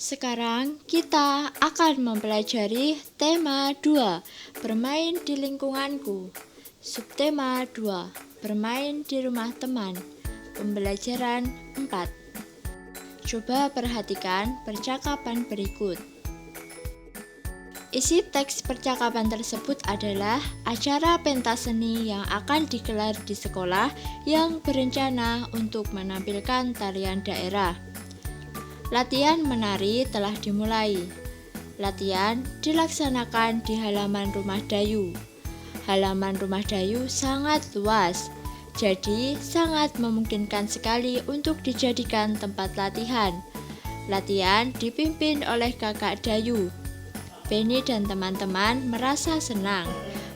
Sekarang kita akan mempelajari tema 2, bermain di lingkunganku. Subtema 2, bermain di rumah teman. Pembelajaran 4. Coba perhatikan percakapan berikut. Isi teks percakapan tersebut adalah acara pentas seni yang akan digelar di sekolah yang berencana untuk menampilkan tarian daerah. Latihan menari telah dimulai. Latihan dilaksanakan di halaman rumah Dayu. Halaman rumah Dayu sangat luas, jadi sangat memungkinkan sekali untuk dijadikan tempat latihan. Latihan dipimpin oleh kakak Dayu. Benny dan teman-teman merasa senang.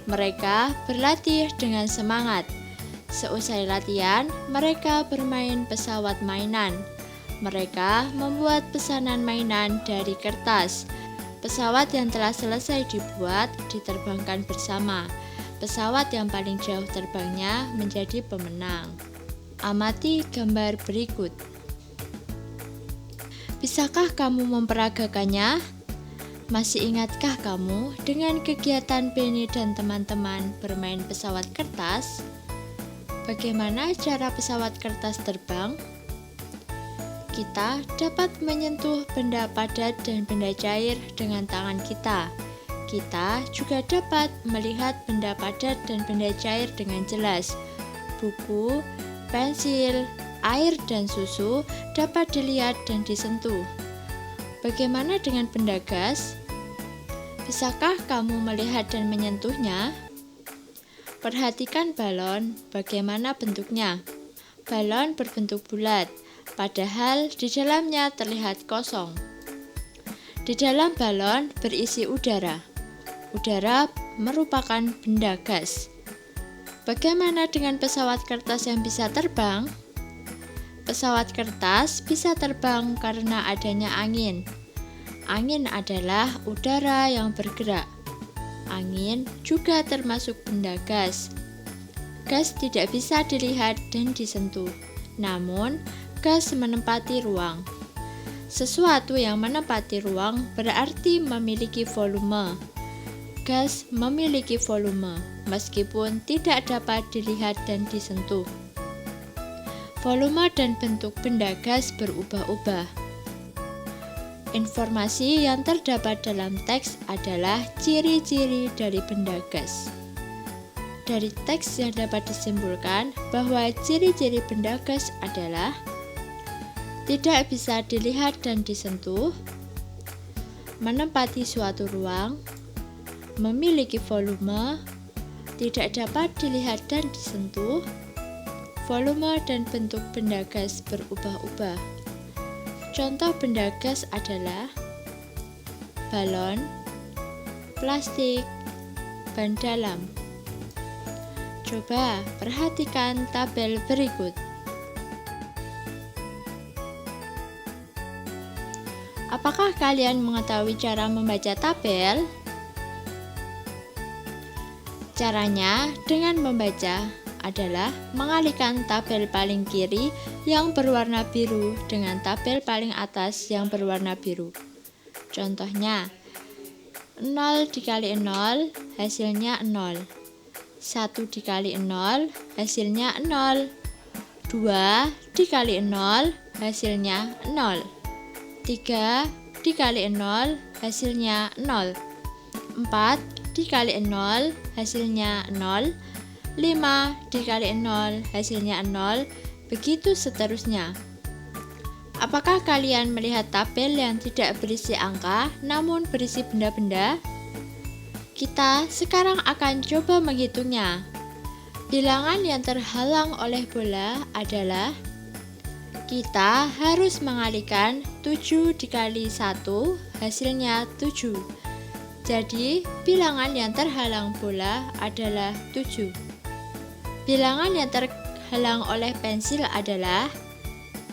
Mereka berlatih dengan semangat. Seusai latihan, mereka bermain pesawat mainan. Mereka membuat pesanan mainan dari kertas. Pesawat yang telah selesai dibuat diterbangkan bersama. Pesawat yang paling jauh terbangnya menjadi pemenang. Amati gambar berikut. Bisakah kamu memperagakannya? Masih ingatkah kamu dengan kegiatan Benny dan teman-teman bermain pesawat kertas? Bagaimana cara pesawat kertas terbang? Kita dapat menyentuh benda padat dan benda cair dengan tangan kita. Kita juga dapat melihat benda padat dan benda cair dengan jelas. Buku, pensil, air, dan susu dapat dilihat dan disentuh. Bagaimana dengan benda gas? Bisakah kamu melihat dan menyentuhnya? Perhatikan balon, bagaimana bentuknya. Balon berbentuk bulat, padahal di dalamnya terlihat kosong. Di dalam balon berisi udara. Udara merupakan benda gas. Bagaimana dengan pesawat kertas yang bisa terbang? Pesawat kertas bisa terbang karena adanya angin. Angin adalah udara yang bergerak. Angin juga termasuk benda gas. Gas tidak bisa dilihat dan disentuh, namun gas menempati ruang. Sesuatu yang menempati ruang berarti memiliki volume. Gas memiliki volume, meskipun tidak dapat dilihat dan disentuh. Volume dan bentuk benda gas berubah-ubah. Informasi yang terdapat dalam teks adalah ciri-ciri dari benda gas. Dari teks yang dapat disimpulkan bahwa ciri-ciri benda gas adalah tidak bisa dilihat dan disentuh, menempati suatu ruang, memiliki volume, tidak dapat dilihat dan disentuh. Volume dan bentuk benda gas berubah-ubah. Contoh benda gas adalah balon, plastik, ban dalam. Coba perhatikan tabel berikut. Apakah kalian mengetahui cara membaca tabel? Caranya dengan membaca adalah mengalihkan tabel paling kiri yang berwarna biru dengan tabel paling atas yang berwarna biru. Contohnya, 0 dikali 0 hasilnya 0. 1 dikali 0 hasilnya 0. 2 dikali 0 hasilnya 0. 3 dikali 0 hasilnya 0. 4 dikali 0 hasilnya 0. 5 dikali 0 hasilnya 0, begitu seterusnya. Apakah kalian melihat tabel yang tidak berisi angka namun berisi benda-benda? Kita sekarang akan coba menghitungnya. Bilangan yang terhalang oleh bola adalah kita harus mengalihkan 7 dikali 1 hasilnya 7. Jadi bilangan yang terhalang bola adalah 7. Bilangan yang terhalang oleh pensil adalah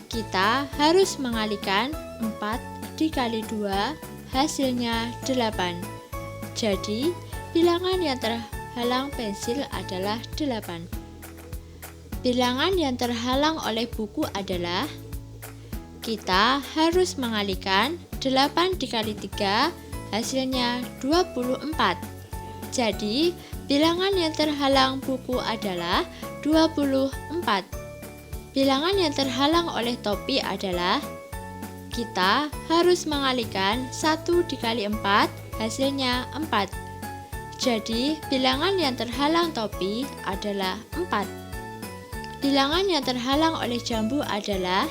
kita harus mengalihkan 4 dikali 2 hasilnya 8. Jadi bilangan yang terhalang pensil adalah 8. Bilangan yang terhalang oleh buku adalah kita harus mengalihkan 8 dikali 3 hasilnya 24. Jadi bilangan yang terhalang buku adalah 24. Bilangan yang terhalang oleh topi adalah kita harus mengalihkan 1 dikali 4 hasilnya 4. Jadi bilangan yang terhalang topi adalah 4. Bilangan yang terhalang oleh jambu adalah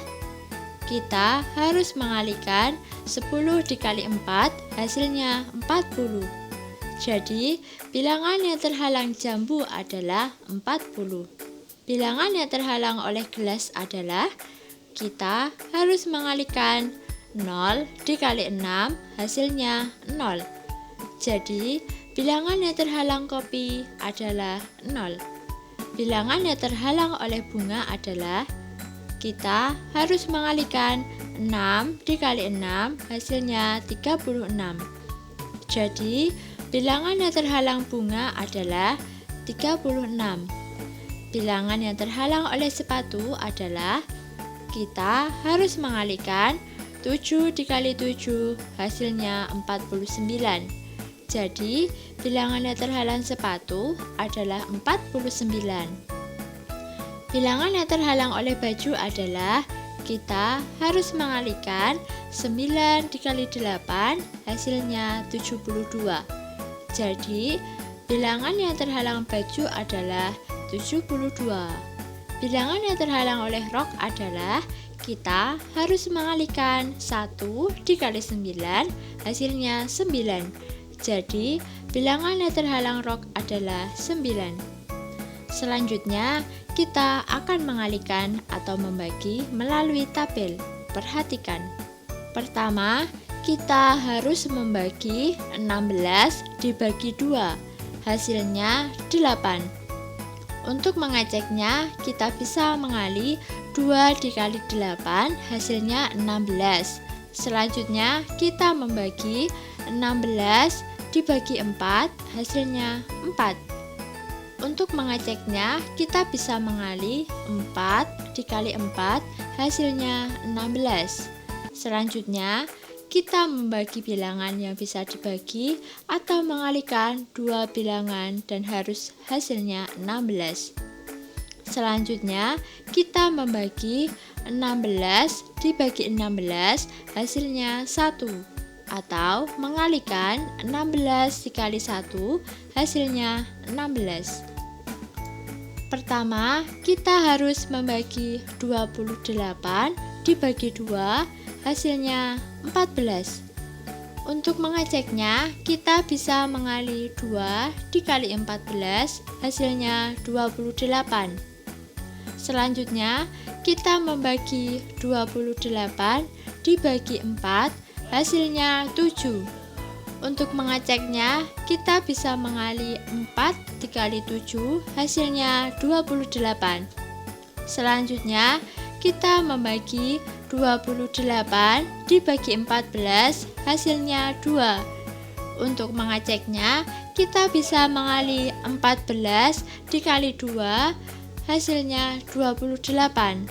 kita harus mengalihkan 10 dikali 4 hasilnya 40. Jadi bilangan yang terhalang jambu adalah 40. Bilangan yang terhalang oleh gelas adalah kita harus mengalihkan 0 dikali 6 hasilnya 0. Jadi bilangan yang terhalang kopi adalah 0. Bilangan yang terhalang oleh bunga adalah kita harus mengalihkan 6 dikali 6 hasilnya 36. Jadi bilangan yang terhalang bunga adalah 36. Bilangan yang terhalang oleh sepatu adalah kita harus mengalihkan 7 dikali 7 hasilnya 49. Jadi bilangan yang terhalang sepatu adalah 49. Bilangan yang terhalang oleh baju adalah kita harus mengalihkan 9 dikali 8 hasilnya 72. Jadi bilangan yang terhalang baju adalah 72. Bilangan yang terhalang oleh rok adalah kita harus mengalihkan 1 dikali 9 hasilnya 9. Jadi bilangan yang terhalang rok adalah 9. Selanjutnya kita akan mengalihkan atau membagi melalui tabel. Perhatikan. Pertama, kita harus membagi 16 dibagi 2 hasilnya 8. Untuk mengeceknya, kita bisa mengalih 2 dikali 8 hasilnya 16. Selanjutnya, kita membagi 16 dibagi 4 hasilnya 4. Untuk mengeceknya, kita bisa mengalih 4 dikali 4 hasilnya 16. Selanjutnya, kita membagi bilangan yang bisa dibagi atau mengalihkan 2 bilangan dan harus hasilnya 16. Selanjutnya, kita membagi 16 dibagi 16 hasilnya 1 atau mengalihkan 16 dikali 1 hasilnya 16. Pertama, kita harus membagi 28 dibagi 2 hasilnya 14. Untuk mengeceknya, kita bisa mengalih 2 dikali 14 hasilnya 28. Selanjutnya, kita membagi 28 dibagi 4 hasilnya 7. Untuk mengeceknya, kita bisa mengalih 4 dikali 7 hasilnya 28. Selanjutnya, kita membagi 28 dibagi 14 hasilnya 2. Untuk mengeceknya, kita bisa mengalih 14 dikali 2 hasilnya 28.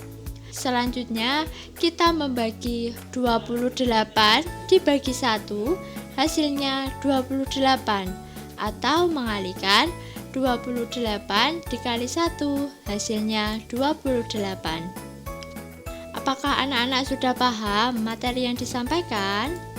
Selanjutnya, kita membagi 28 dibagi 1 hasilnya 28 atau mengalihkan 28 dikali 1 hasilnya 28. Apakah anak-anak sudah paham materi yang disampaikan?